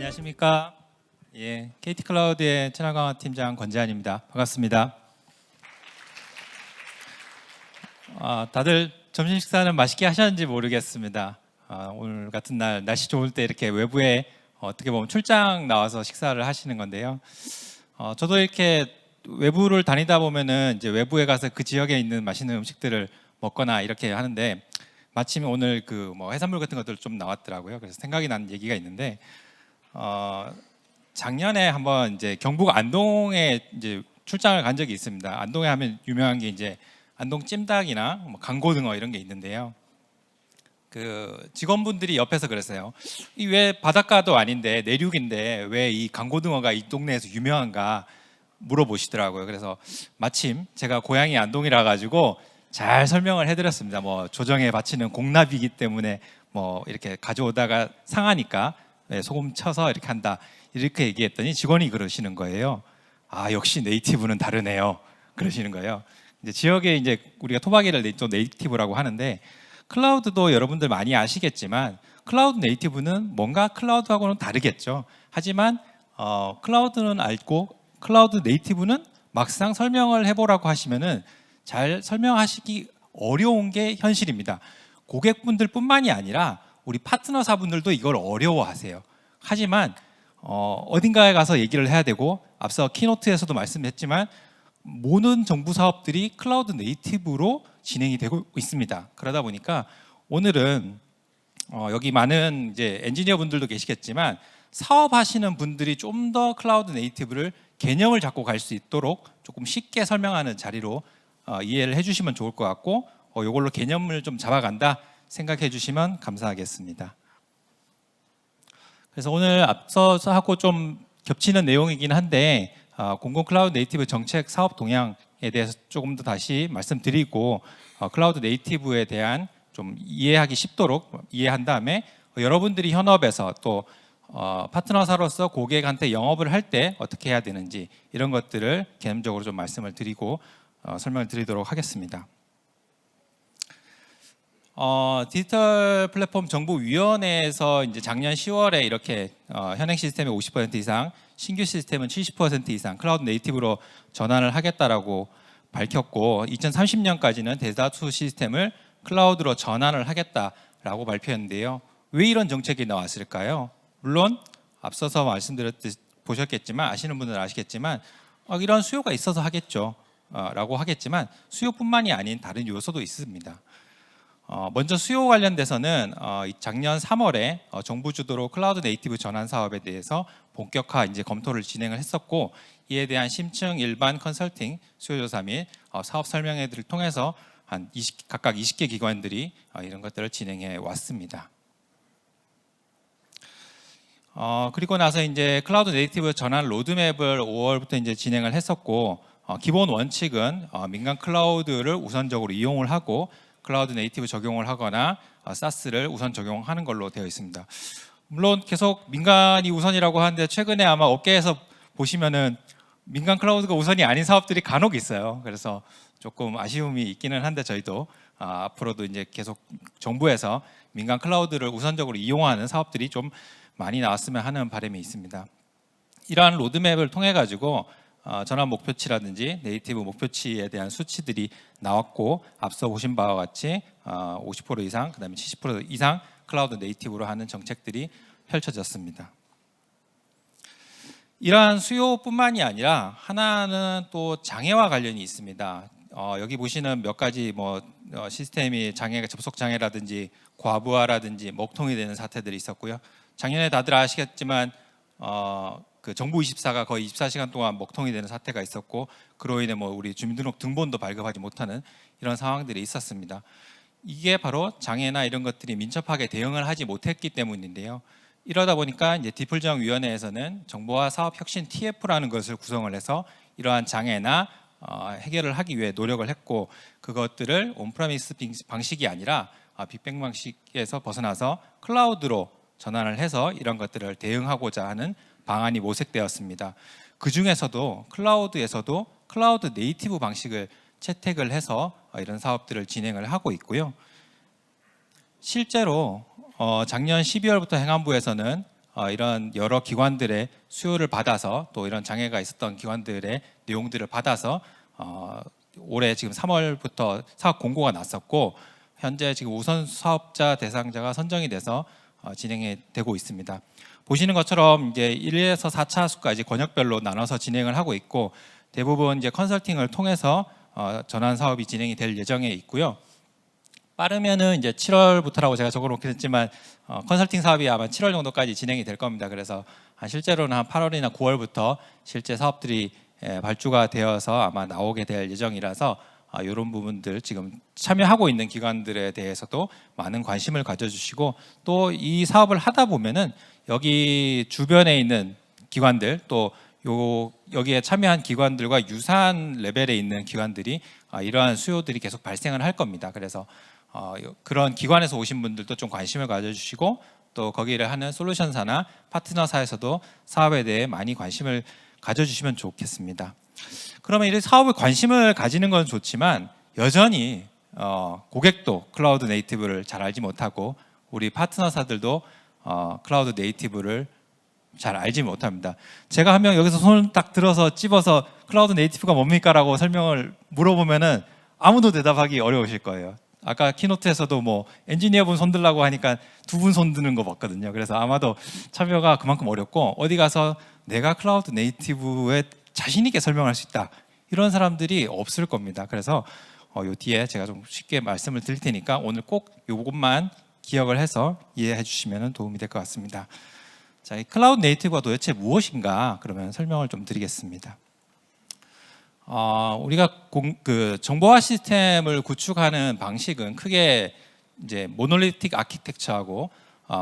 안녕하십니까. KT 클라우드의 채널 강화 팀장 권재한입니다. 반갑습니다. 다들 점심 식사는 맛있게 하셨는지 모르겠습니다. 오늘 같은 날 날씨 좋을 때 이렇게 외부에 어떻게 보면 출장 나와서 식사를 하시는 건데요. 저도 이렇게 외부를 다니다 보면은 이제 외부에 가서 그 지역에 있는 맛있는 음식들을 먹거나 이렇게 하는데 마침 오늘 그 해산물 같은 것들 좀 나왔더라고요. 그래서 생각이 나는 얘기가 있는데 작년에 한번 이제 경북 안동에 이제 출장을 간 적이 있습니다. 안동에 하면 유명한 게 이제 안동 찜닭이나 강고등어 이런 게 있는데요. 그 직원분들이 옆에서 그랬어요. 이 왜 바닷가도 아닌데 내륙인데 왜 이 강고등어가 이 동네에서 유명한가 물어보시더라고요. 그래서 마침 제가 고향이 안동이라 가지고 잘 설명을 해드렸습니다. 조정에 바치는 공납이기 때문에 이렇게 가져오다가 상하니까 소금 쳐서 이렇게 한다 이렇게 얘기했더니 직원이 그러시는 거예요. 역시 네이티브는 다르네요. 그러시는 거예요. 이제 지역에 이제 우리가 토박이를 또 네이티브라고 하는데 클라우드도 여러분들 많이 아시겠지만 클라우드 네이티브는 뭔가 클라우드하고는 다르겠죠. 하지만 클라우드는 알고 클라우드 네이티브는 막상 설명을 해보라고 하시면은 잘 설명하시기 어려운 게 현실입니다. 고객분들뿐만이 아니라 우리 파트너사분들도 이걸 어려워하세요. 하지만 어딘가에 가서 얘기를 해야 되고 앞서 키노트에서도 말씀했지만 모든 정부 사업들이 클라우드 네이티브로 진행이 되고 있습니다. 그러다 보니까 오늘은 여기 많은 이제 엔지니어 분들도 계시겠지만 사업하시는 분들이 좀 더 클라우드 네이티브를 개념을 잡고 갈 수 있도록 조금 쉽게 설명하는 자리로 이해를 해주시면 좋을 것 같고 이걸로 개념을 좀 잡아간다 생각해 주시면 감사하겠습니다. 그래서 오늘 앞서서 하고 좀 겹치는 내용이긴 한데 공공 클라우드 네이티브 정책 사업 동향에 대해서 조금 더 다시 말씀드리고 클라우드 네이티브에 대한 좀 이해하기 쉽도록 이해한 다음에 여러분들이 현업에서 또 파트너사로서 고객한테 영업을 할 때 어떻게 해야 되는지 이런 것들을 개념적으로 좀 말씀을 드리고 설명을 드리도록 하겠습니다. 디지털 플랫폼 정보위원회에서 이제 작년 10월에 이렇게 현행 시스템의 50% 이상, 신규 시스템은 70% 이상 클라우드 네이티브로 전환을 하겠다라고 밝혔고 2030년까지는 대다수 시스템을 클라우드로 전환을 하겠다라고 발표했는데요. 왜 이런 정책이 나왔을까요? 물론 앞서서 말씀드렸듯이 보셨겠지만 아시는 분들은 아시겠지만 이런 수요가 있어서 하겠죠 라고 하겠지만 수요뿐만이 아닌 다른 요소도 있습니다. 먼저 수요 관련돼서는 작년 3월에 정부 주도로 클라우드 네이티브 전환 사업에 대해서 본격화 이제 검토를 진행을 했었고 이에 대한 심층 일반 컨설팅 수요조사 및 사업 설명회들을 통해서 각각 20개 기관들이 이런 것들을 진행해 왔습니다. 그리고 나서 이제 클라우드 네이티브 전환 로드맵을 5월부터 이제 진행을 했었고 기본 원칙은 민간 클라우드를 우선적으로 이용을 하고 클라우드 네이티브 적용을 하거나 사스를 우선 적용하는 걸로 되어 있습니다. 물론 계속 민간이 우선이라고 하는데 최근에 아마 업계에서 보시면은 민간 클라우드가 우선이 아닌 사업들이 간혹 있어요. 그래서 조금 아쉬움이 있기는 한데 저희도 앞으로도 이제 계속 정부에서 민간 클라우드를 우선적으로 이용하는 사업들이 좀 많이 나왔으면 하는 바람이 있습니다. 이러한 로드맵을 통해 가지고 전환 목표치라든지 네이티브 목표치에 대한 수치들이 나왔고 앞서 보신 바와 같이 50% 이상, 그다음에 70% 이상 클라우드 네이티브로 하는 정책들이 펼쳐졌습니다. 이러한 수요뿐만이 아니라 하나는 또 장애와 관련이 있습니다. 여기 보시는 몇 가지 시스템이 장애가 접속 장애라든지 과부하라든지 먹통이 되는 사태들이 있었고요. 작년에 다들 아시겠지만 그 정부24가 거의 24시간 동안 먹통이 되는 사태가 있었고 그로 인해 우리 주민등록 등본도 발급하지 못하는 이런 상황들이 있었습니다. 이게 바로 장애나 이런 것들이 민첩하게 대응을 하지 못했기 때문인데요. 이러다 보니까 이제 디플정위원회에서는 정보화 사업 혁신 TF라는 것을 구성을 해서 이러한 장애나 해결을 하기 위해 노력을 했고 그것들을 온프레미스 방식이 아니라 빅뱅 방식에서 벗어나서 클라우드로 전환을 해서 이런 것들을 대응하고자 하는 방안이 모색되었습니다. 그 중에서도 클라우드에서도 클라우드 네이티브 방식을 채택을 해서 이런 사업들을 진행을 하고 있고요. 실제로 작년 12월부터 행안부에서는 이런 여러 기관들의 수요를 받아서 또 이런 장애가 있었던 기관들의 내용들을 받아서 올해 지금 3월부터 사업 공고가 났었고 현재 지금 우선 사업자 대상자가 선정이 돼서 진행이 되고 있습니다. 보시는 것처럼 이제 1에서 4차 수까지 권역별로 나눠서 진행을 하고 있고 대부분 이제 컨설팅을 통해서 전환 사업이 진행이 될 예정에 있고요. 빠르면은 이제 7월부터라고 제가 적어놓긴 했지만 컨설팅 사업이 아마 7월 정도까지 진행이 될 겁니다. 그래서 실제로는 한 8월이나 9월부터 실제 사업들이 발주가 되어서 아마 나오게 될 예정이라서 이런 부분들 지금 참여하고 있는 기관들에 대해서도 많은 관심을 가져주시고 또 이 사업을 하다 보면은 여기 주변에 있는 기관들 또 여기에 참여한 기관들과 유사한 레벨에 있는 기관들이 이러한 수요들이 계속 발생을 할 겁니다. 그래서 그런 기관에서 오신 분들도 좀 관심을 가져주시고 또 거기를 하는 솔루션사나 파트너사에서도 사업에 대해 많이 관심을 가져주시면 좋겠습니다. 그러면 이 사업에 관심을 가지는 건 좋지만 여전히 고객도 클라우드 네이티브를 잘 알지 못하고 우리 파트너사들도 클라우드 네이티브를 잘 알지 못합니다. 제가 한 명 여기서 손을 딱 들어서 찝어서 클라우드 네이티브가 뭡니까? 라고 설명을 물어보면은 아무도 대답하기 어려우실 거예요. 아까 키노트에서도 뭐 엔지니어분 손들라고 하니까 두 분 손드는 거 봤거든요. 그래서 아마도 참여가 그만큼 어렵고 어디 가서 내가 클라우드 네이티브에 자신 있게 설명할 수 있다 이런 사람들이 없을 겁니다. 그래서 요 뒤에 제가 좀 쉽게 말씀을 드릴 테니까 오늘 꼭 요것만 기억을 해서 이해해 주시면 도움이 될 것 같습니다. 자, 이 클라우드 네이티브가 도대체 무엇인가 그러면 설명을 좀 드리겠습니다. 우리가 그 정보화 시스템을 구축하는 방식은 크게 이제 모놀리틱 아키텍처하고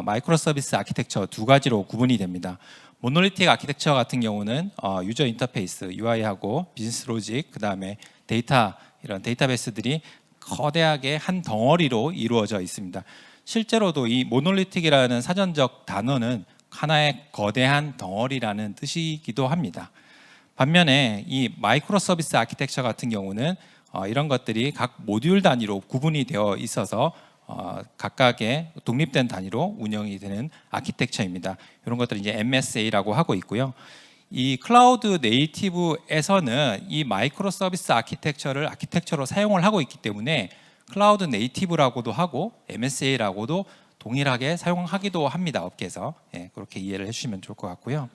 마이크로 서비스 아키텍처 두 가지로 구분이 됩니다. 모놀리틱 아키텍처 같은 경우는 유저 인터페이스 UI하고 비즈니스 로직 그다음에 데이터 이런 데이터베이스들이 거대하게 한 덩어리로 이루어져 있습니다. 실제로도 이 모놀리틱이라는 사전적 단어는 하나의 거대한 덩어리라는 뜻이기도 합니다. 반면에 이 마이크로 서비스 아키텍처 같은 경우는 이런 것들이 각 모듈 단위로 구분이 되어 있어서 각각의 독립된 단위로 운영이 되는 아키텍처입니다. 이런 것들을 이제 MSA라고 하고 있고요. 이 클라우드 네이티브에서는 이 마이크로 서비스 아키텍처로 사용을 하고 있기 때문에 클라우드 네이티브라고도 하고 MSA라고도 동일하게 사용하기도 합니다. 업계에서 그렇게 이해를 해주시면 좋을 것 같고요.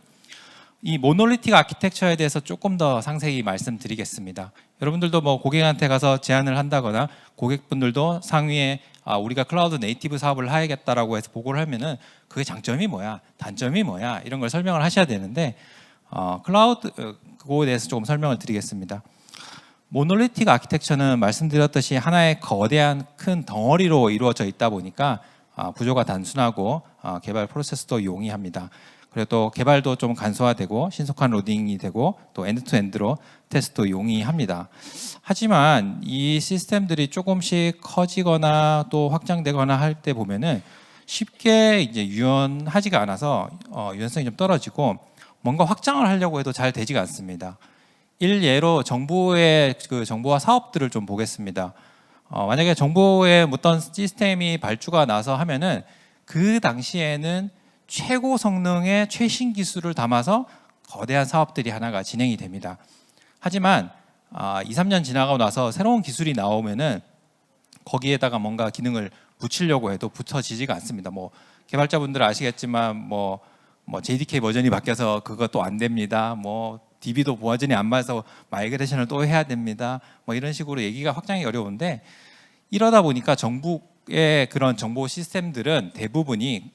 이 모놀리틱 아키텍처에 대해서 조금 더 상세히 말씀드리겠습니다. 여러분들도 뭐 고객한테 가서 제안을 한다거나 고객분들도 상위에 우리가 클라우드 네이티브 사업을 하야겠다라고 해서 보고를 하면은 그게 장점이 뭐야, 단점이 뭐야 이런 걸 설명을 하셔야 되는데 클라우드 그거에 대해서 조금 설명을 드리겠습니다. 모놀리틱 아키텍처는 말씀드렸듯이 하나의 거대한 큰 덩어리로 이루어져 있다 보니까 구조가 단순하고 개발 프로세스도 용이합니다. 그리고 또 개발도 좀 간소화되고 신속한 로딩이 되고 또 엔드투엔드로 테스트도 용이합니다. 하지만 이 시스템들이 조금씩 커지거나 또 확장되거나 할 때 보면은 쉽게 이제 유연하지가 않아서 유연성이 좀 떨어지고 뭔가 확장을 하려고 해도 잘 되지가 않습니다. 일예로 정부의 그 정보화 사업들을 좀 보겠습니다. 만약에 정보의 어떤 시스템이 발주가 나서 하면은 그 당시에는 최고 성능의 최신 기술을 담아서 거대한 사업들이 하나가 진행이 됩니다. 하지만 2, 3년 지나고 나서 새로운 기술이 나오면은 거기에다가 뭔가 기능을 붙이려고 해도 붙어지지가 않습니다. 뭐 개발자분들 아시겠지만 뭐 JDK 버전이 바뀌어서 그것도 안 됩니다. 뭐 DB도 버전이 안 맞아서 마이그레이션을 또 해야 됩니다. 뭐 이런 식으로 얘기가 확장이 어려운데 이러다 보니까 정부의 그런 정보 시스템들은 대부분이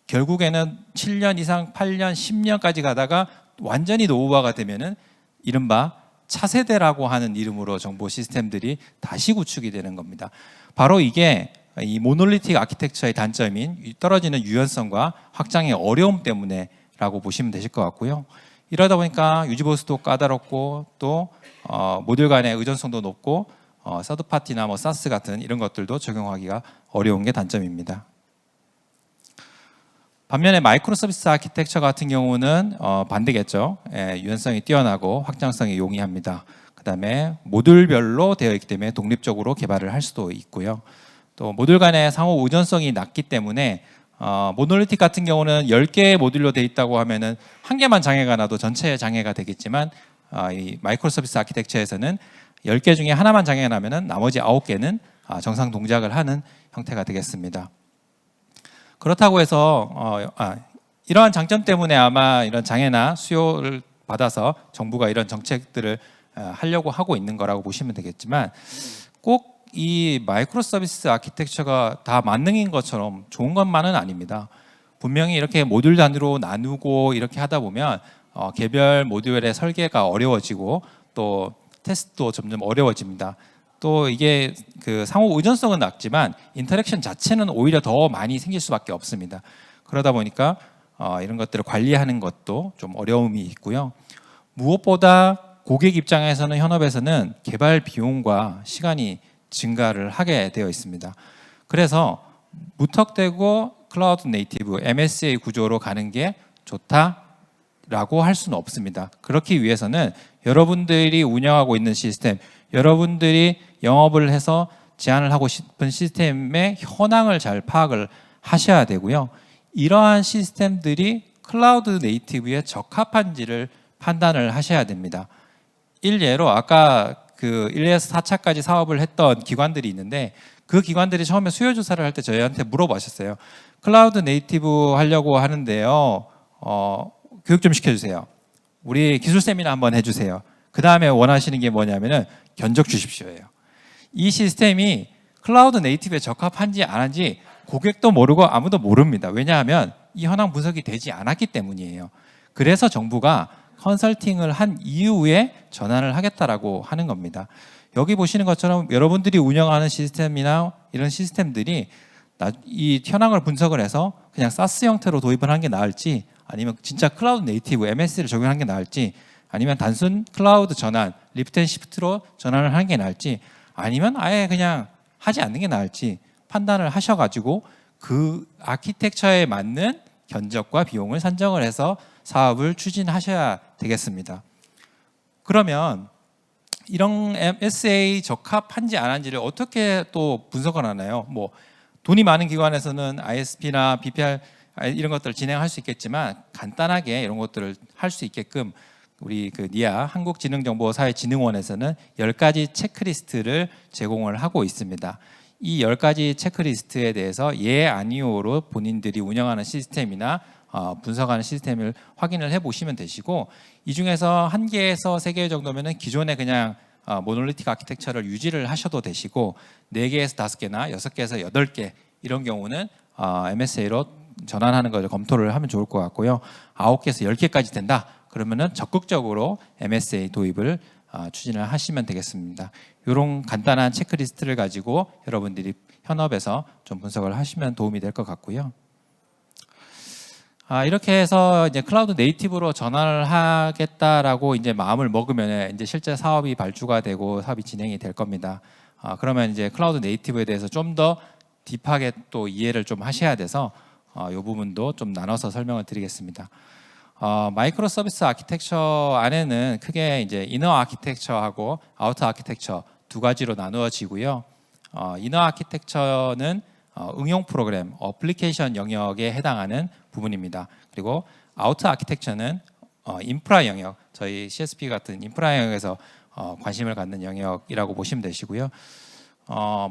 결국에는 7년 이상, 8년, 10년까지 가다가 완전히 노후화가 되면은 이른바 차세대라고 하는 이름으로 정보 시스템들이 다시 구축이 되는 겁니다. 바로 이게 이 모놀리틱 아키텍처의 단점인 떨어지는 유연성과 확장의 어려움 때문에라고 보시면 되실 것 같고요. 이러다 보니까 유지보수도 까다롭고 또 모듈 간의 의존성도 높고 서드파티나 뭐 사스 같은 이런 것들도 적용하기가 어려운 게 단점입니다. 반면에 마이크로 서비스 아키텍처 같은 경우는 반대겠죠. 유연성이 뛰어나고 확장성이 용이합니다. 그 다음에 모듈별로 되어 있기 때문에 독립적으로 개발을 할 수도 있고요. 또 모듈 간의 상호 의존성이 낮기 때문에 모놀리틱 같은 경우는 10개의 모듈로 돼 있다고 하면은 한 개만 장애가 나도 전체의 장애가 되겠지만 이 마이크로 서비스 아키텍처에서는 10개 중에 하나만 장애가 나면은 나머지 9개는 정상 동작을 하는 형태가 되겠습니다. 그렇다고 해서 이러한 장점 때문에 아마 이런 장애나 수요를 받아서 정부가 이런 정책들을 하려고 하고 있는 거라고 보시면 되겠지만 꼭 이 마이크로 서비스 아키텍처가 다 만능인 것처럼 좋은 것만은 아닙니다. 분명히 이렇게 모듈 단위로 나누고 이렇게 하다 보면 개별 모듈의 설계가 어려워지고 또 테스트도 점점 어려워집니다. 또 이게 그 상호 의존성은 낮지만 인터랙션 자체는 오히려 더 많이 생길 수밖에 없습니다. 그러다 보니까 이런 것들을 관리하는 것도 좀 어려움이 있고요. 무엇보다 고객 입장에서는 현업에서는 개발 비용과 시간이 증가를 하게 되어 있습니다. 그래서 무턱대고 클라우드 네이티브 MSA 구조로 가는 게 좋다라고 할 수는 없습니다. 그렇기 위해서는 여러분들이 운영하고 있는 시스템, 여러분들이 영업을 해서 제안을 하고 싶은 시스템의 현황을 잘 파악을 하셔야 되고요. 이러한 시스템들이 클라우드 네이티브에 적합한지를 판단을 하셔야 됩니다. 일례로 아까 그 1에서 4차까지 사업을 했던 기관들이 있는데 그 기관들이 처음에 수요 조사를 할 때 저희한테 물어보셨어요. 클라우드 네이티브 하려고 하는데요. 교육 좀 시켜주세요. 우리 기술 세미나 한번 해주세요. 그 다음에 원하시는 게 뭐냐면은 견적 주십시오예요. 이 시스템이 클라우드 네이티브에 적합한지 안 한지 고객도 모르고 아무도 모릅니다. 왜냐하면 이 현황 분석이 되지 않았기 때문이에요. 그래서 정부가 컨설팅을 한 이후에 전환을 하겠다라고 하는 겁니다. 여기 보시는 것처럼 여러분들이 운영하는 시스템이나 이런 시스템들이 이 현황을 분석을 해서 그냥 사스 형태로 도입을 하는 게 나을지 아니면 진짜 클라우드 네이티브 MS를 적용하는 게 나을지 아니면 단순 클라우드 전환 리프트 앤 시프트로 전환을 하는 게 나을지 아니면 아예 그냥 하지 않는 게 나을지 판단을 하셔가지고 그 아키텍처에 맞는 견적과 비용을 산정을 해서 사업을 추진하셔야 되겠습니다. 그러면 이런 MSA 적합한지 안 한지를 어떻게 또 분석을 하나요? 뭐 돈이 많은 기관에서는 ISP나 BPR 이런 것들을 진행할 수 있겠지만 간단하게 이런 것들을 할 수 있게끔 우리 그 니아 한국지능정보사회진흥원에서는 10가지 체크리스트를 제공을 하고 있습니다. 이 10가지 체크리스트에 대해서 예, 아니오로 본인들이 운영하는 시스템이나 분석하는 시스템을 확인을 해보시면 되시고 이 중에서 1개에서 3개 정도면 기존에 그냥 모놀리틱 아키텍처를 유지를 하셔도 되시고 4개에서 5개나 6개에서 8개 이런 경우는 MSA로 전환하는 것을 검토를 하면 좋을 것 같고요. 9개에서 10개까지 된다. 그러면은 적극적으로 MSA 도입을 추진을 하시면 되겠습니다. 이런 간단한 체크리스트를 가지고 여러분들이 현업에서 좀 분석을 하시면 도움이 될 것 같고요. 이렇게 해서 이제 클라우드 네이티브로 전환을 하겠다라고 이제 마음을 먹으면 이제 실제 사업이 발주가 되고 사업이 진행이 될 겁니다. 그러면 이제 클라우드 네이티브에 대해서 좀 더 딥하게 또 이해를 좀 하셔야 돼서 이 부분도 좀 나눠서 설명을 드리겠습니다. 마이크로 서비스 아키텍처 안에는 크게 이제 이너 아키텍처하고 아우터 아키텍처 2가지로 나누어지고요. 이너 아키텍처는 응용 프로그램, 어플리케이션 영역에 해당하는 부분입니다. 그리고 아우터 아키텍처는 인프라 영역, 저희 CSP 같은 인프라 영역에서 관심을 갖는 영역이라고 보시면 되시고요.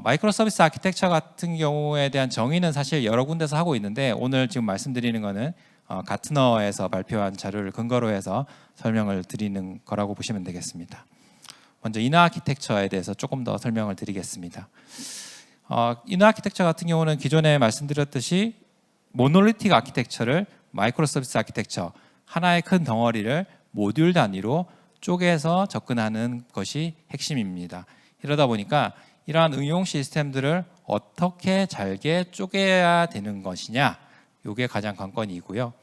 마이크로 서비스 아키텍처 같은 경우에 대한 정의는 사실 여러 군데서 하고 있는데 오늘 지금 말씀드리는 거는 가트너에서 발표한 자료를 근거로 해서 설명을 드리는 거라고 보시면 되겠습니다. 먼저 이너 아키텍처에 대해서 조금 더 설명을 드리겠습니다. 이너 아키텍처 같은 경우는 기존에 말씀드렸듯이 모놀리틱 아키텍처를 마이크로 서비스 아키텍처 하나의 큰 덩어리를 모듈 단위로 쪼개서 접근하는 것이 핵심입니다. 이러다 보니까 이러한 응용 시스템들을 어떻게 잘게 쪼개야 되는 것이냐, 이게 가장 관건이고요.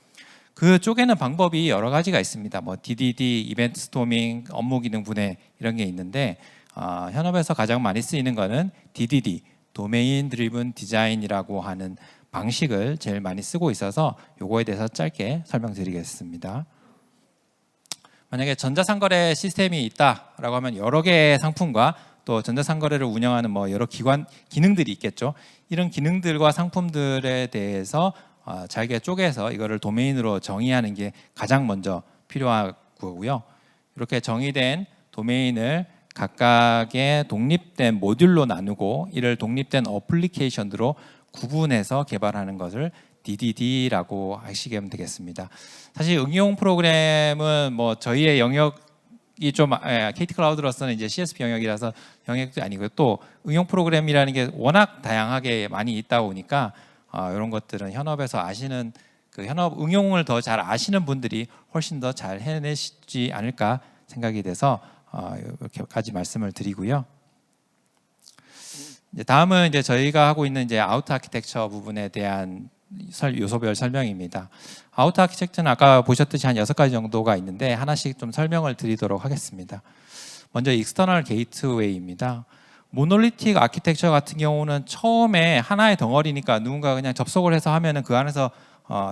그 쪼개는 방법이 여러 가지가 있습니다. 뭐 DDD, 이벤트 스토밍, 업무 기능 분해 이런 게 있는데 현업에서 가장 많이 쓰이는 거는 DDD, 도메인 드리븐 디자인이라고 하는 방식을 제일 많이 쓰고 있어서 요거에 대해서 짧게 설명드리겠습니다. 만약에 전자상거래 시스템이 있다라고 하면 여러 개의 상품과 또 전자상거래를 운영하는 뭐 여러 기관 기능들이 있겠죠. 이런 기능들과 상품들에 대해서 잘게 쪼개서 이거를 도메인으로 정의하는 게 가장 먼저 필요한 거고요. 이렇게 정의된 도메인을 각각의 독립된 모듈로 나누고 이를 독립된 어플리케이션으로 구분해서 개발하는 것을 DDD라고 하시면 되겠습니다. 사실 응용 프로그램은 뭐 저희의 영역이 좀 KT 클라우드로서는 이제 CSP 영역이라서 영역도 아니고 또 응용 프로그램이라는 게 워낙 다양하게 많이 있다 보니까 이런 것들은 현업에서 아시는 그 현업 응용을 더 잘 아시는 분들이 훨씬 더 잘 해내시지 않을까 생각이 돼서 이렇게까지 말씀을 드리고요. 이제 다음은 이제 저희가 하고 있는 이제 아우트 아키텍처 부분에 대한 요소별 설명입니다. 아우트 아키텍처는 아까 보셨듯이 한 6가지 정도가 있는데 하나씩 좀 설명을 드리도록 하겠습니다. 먼저 익스터널 게이트웨이입니다. 모놀리틱 아키텍처 같은 경우는 처음에 하나의 덩어리니까 누군가 그냥 접속을 해서 하면은 그 안에서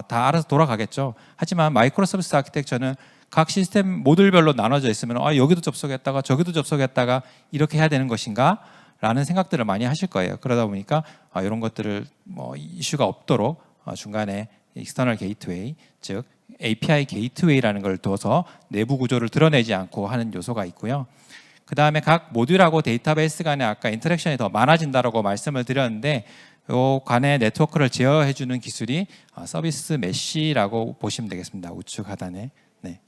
다 알아서 돌아가겠죠. 하지만 마이크로 서비스 아키텍처는 각 시스템 모듈별로 나눠져 있으면 여기도 접속했다가 저기도 접속했다가 이렇게 해야 되는 것인가? 라는 생각들을 많이 하실 거예요. 그러다 보니까 이런 것들을 뭐 이슈가 없도록 중간에 익스터널 게이트웨이, 즉 API 게이트웨이라는 걸 둬서 내부 구조를 드러내지 않고 하는 요소가 있고요. 그 다음에 각 모듈하고 데이터베이스 간에 아까 인터랙션이 더 많아진다고 말씀을 드렸는데 요 간의 네트워크를 제어해주는 기술이 서비스 메쉬라고 보시면 되겠습니다. 우측 하단에. 네.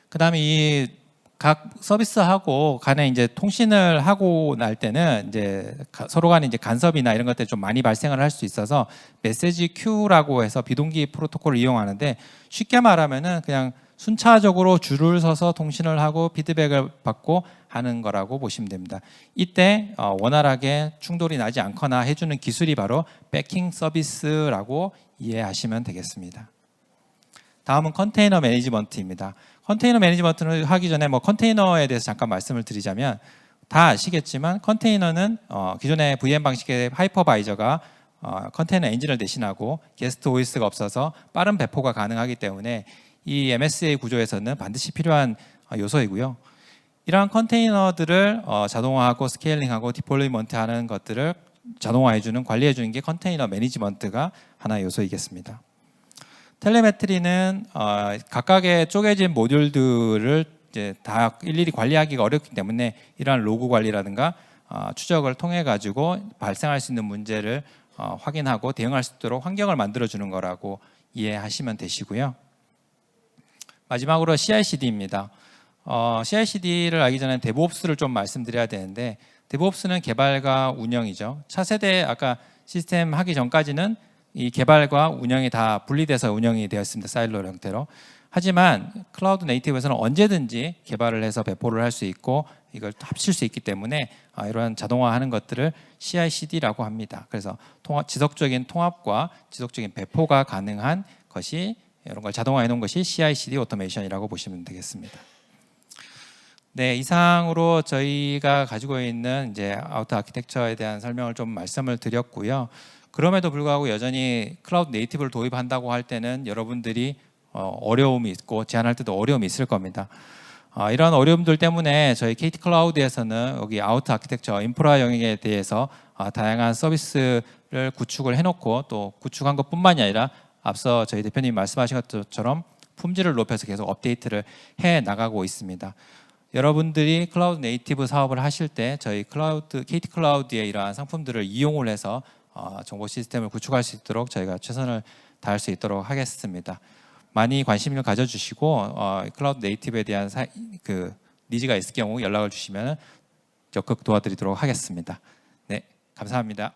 그 다음에 이 각 서비스하고 간에 이제 통신을 하고 날 때는 이제 서로 간에 이제 간섭이나 이런 것들이 좀 많이 발생을 할 수 있어서 메시지 큐라고 해서 비동기 프로토콜을 이용하는데 쉽게 말하면은 그냥 순차적으로 줄을 서서 통신을 하고 피드백을 받고 하는 거라고 보시면 됩니다. 이때 원활하게 충돌이 나지 않거나 해주는 기술이 바로 백킹 서비스라고 이해하시면 되겠습니다. 다음은 컨테이너 매니지먼트입니다. 컨테이너 매니지먼트를 하기 전에 뭐 컨테이너에 대해서 잠깐 말씀을 드리자면 다 아시겠지만 컨테이너는 기존의 VM 방식의 하이퍼바이저가 컨테이너 엔진을 대신하고 게스트 OS가 없어서 빠른 배포가 가능하기 때문에 이 MSA 구조에서는 반드시 필요한 요소이고요. 이러한 컨테이너들을 자동화하고 스케일링하고 디플로이먼트하는 것들을 자동화해주는 관리해주는 게 컨테이너 매니지먼트가 하나의 요소이겠습니다. 텔레메트리는 각각의 쪼개진 모듈들을 이제 다 일일이 관리하기가 어렵기 때문에 이러한 로그 관리라든가 추적을 통해 가지고 발생할 수 있는 문제를 확인하고 대응할 수 있도록 환경을 만들어 주는 거라고 이해하시면 되시고요. 마지막으로 CI/CD입니다. CI/CD를 알기 전에 데브옵스를 좀 말씀드려야 되는데 데브옵스는 개발과 운영이죠. 차세대 아까 시스템 하기 전까지는 이 개발과 운영이 다 분리돼서 운영이 되었습니다. 사일로 형태로. 하지만 클라우드 네이티브에서는 언제든지 개발을 해서 배포를 할 수 있고 이걸 합칠 수 있기 때문에 이러한 자동화하는 것들을 CI/CD라고 합니다. 그래서 지속적인 통합과 지속적인 배포가 가능한 것이 이런 걸 자동화해 놓은 것이 CI/CD 오토메이션이라고 보시면 되겠습니다. 네, 이상으로 저희가 가지고 있는 이제 아우터 아키텍처에 대한 설명을 좀 말씀을 드렸고요. 그럼에도 불구하고 여전히 클라우드 네이티브를 도입한다고 할 때는 여러분들이 어려움이 있고 제안할 때도 어려움이 있을 겁니다. 이런 어려움들 때문에 저희 KT 클라우드에서는 여기 아우터 아키텍처 인프라 영역에 대해서 다양한 서비스를 구축을 해놓고 또 구축한 것뿐만이 아니라 앞서 저희 대표님이 말씀하신 것처럼 품질을 높여서 계속 업데이트를 해 나가고 있습니다. 여러분들이 클라우드 네이티브 사업을 하실 때 저희 KT 클라우드의 이러한 상품들을 이용을 해서 정보 시스템을 구축할 수 있도록 저희가 최선을 다할 수 있도록 하겠습니다. 많이 관심을 가져주시고 클라우드 네이티브에 대한 니즈가 있을 경우 연락을 주시면 적극 도와드리도록 하겠습니다. 네, 감사합니다.